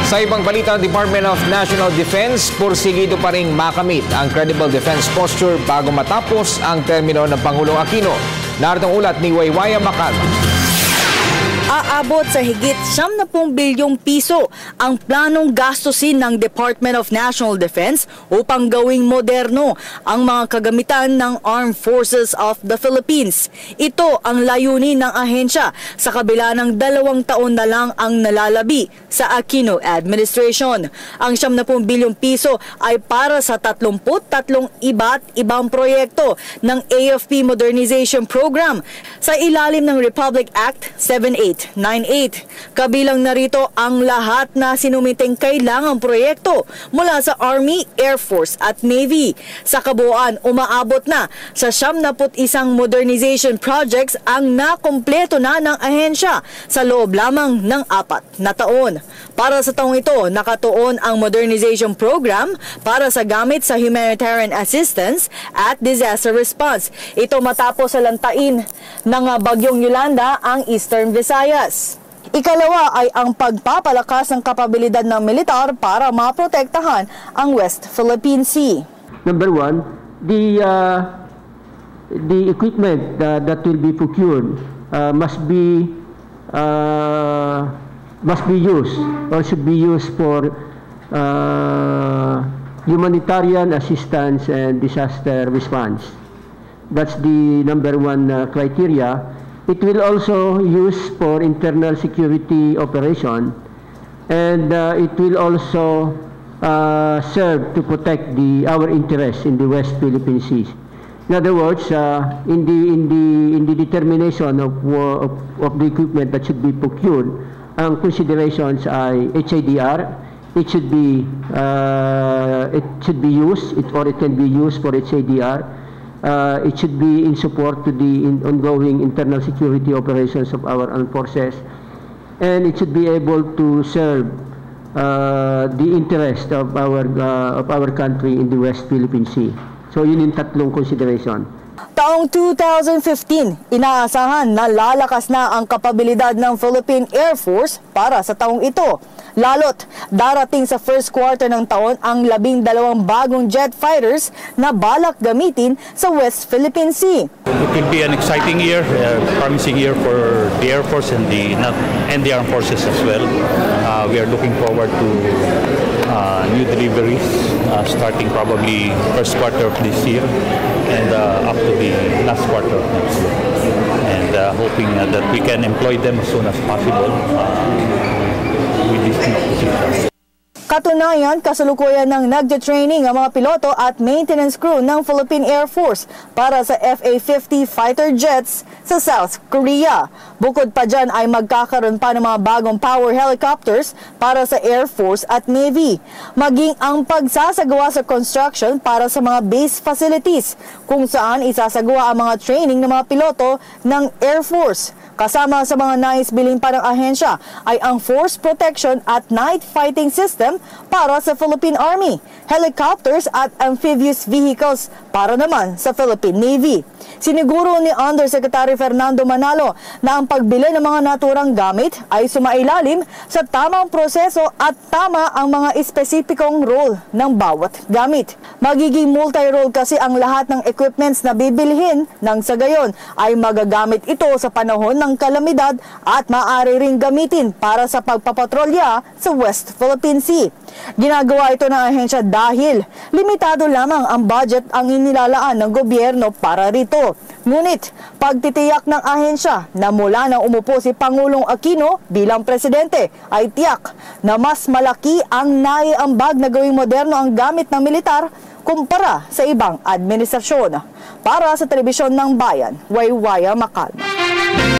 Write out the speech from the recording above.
Sa ibang balita, Department of National Defense, pursigido pa ring makamit ang credible defense posture bago matapos ang termino ng Pangulong Aquino. Narito ang ulat ni Waywaya Macalma. Aabot sa higit 70 bilyong piso ang planong gastusin ng Department of National Defense upang gawing moderno ang mga kagamitan ng Armed Forces of the Philippines. Ito ang layunin ng ahensya sa kabila ng 2 taon na lang ang nalalabi sa Aquino administration. Ang 70 bilyong piso ay para sa 33 iba't ibang proyekto ng AFP Modernization Program sa ilalim ng Republic Act 7898. Kabilang narito ang lahat na sinumiteng kailangang proyekto mula sa Army, Air Force at Navy. Sa kabuuan, umaabot na sa 71 modernization projects ang nakumpleto na ng ahensya sa loob lamang ng 4 na taon. Para sa taong ito, nakatuon ang modernization program para sa gamit sa humanitarian assistance at disaster response. Ito matapos sa lantain ng Bagyong Yolanda ang Eastern Visayas. Ikalawa ay ang pagpapalakas ng kapabilidad ng militar para maprotektahan ang West Philippine Sea. Number one, the equipment that will be procured must be used or should be used for humanitarian assistance and disaster response. That's the number one criteria. It will also use for internal security operation, and it will also serve to protect our interests in the West Philippine Sea. In other words, in the determination of the equipment that should be procured, ang considerations ay HADR. It should be used, or it can be used for HADR. It should be in support to the ongoing internal security operations of our armed forces, and it should be able to serve the interest of our country in the West Philippine Sea. So yun yung tatlong consideration. Taong 2015, inaasahan na lalakas na ang kapabilidad ng Philippine Air Force para sa taong ito. Lalo't darating sa first quarter ng taon ang 12 bagong jet fighters na balak gamitin sa West Philippine Sea. It will be an exciting year, promising year for the Air Force and the Armed Forces as well. We are looking forward to new deliveries starting probably first quarter of this year and up to the last quarter of next year. And hoping that we can employ them as soon as possible with these new positions. Katunayan, kasalukuyan ng nagde-training ang mga piloto at maintenance crew ng Philippine Air Force para sa FA-50 fighter jets sa South Korea. Bukod pa dyan ay magkakaroon pa ng mga bagong power helicopters para sa Air Force at Navy. Maging ang pagsasagawa sa construction para sa mga base facilities kung saan isasagawa ang mga training ng mga piloto ng Air Force. Kasama sa mga nais bilhin pa ng ahensya ay ang Force Protection at Night Fighting System para sa Philippine Army, helicopters at amphibious vehicles para naman sa Philippine Navy. Siniguro ni Undersecretary Fernando Manalo na ang pagbili ng mga naturang gamit ay sumailalim sa tamang proseso at tama ang mga espesipikong role ng bawat gamit. Magiging multi-role kasi ang lahat ng equipments na bibilhin nang sa gayon ay magagamit ito sa panahon ng kalamidad at maaari ring gamitin para sa pagpapatrolya sa West Philippine Sea. Ginagawa ito ng ahensya dahil limitado lamang ang budget ang inilalaan ng gobyerno para rito. Ngunit pagtitiyak ng ahensya na mula nang umupo si Pangulong Aquino bilang presidente ay tiyak na mas malaki ang naiambag na gawing moderno ang gamit ng militar kumpara sa ibang administrasyon. Para sa Telebisyon ng Bayan, Waywaya Macalma.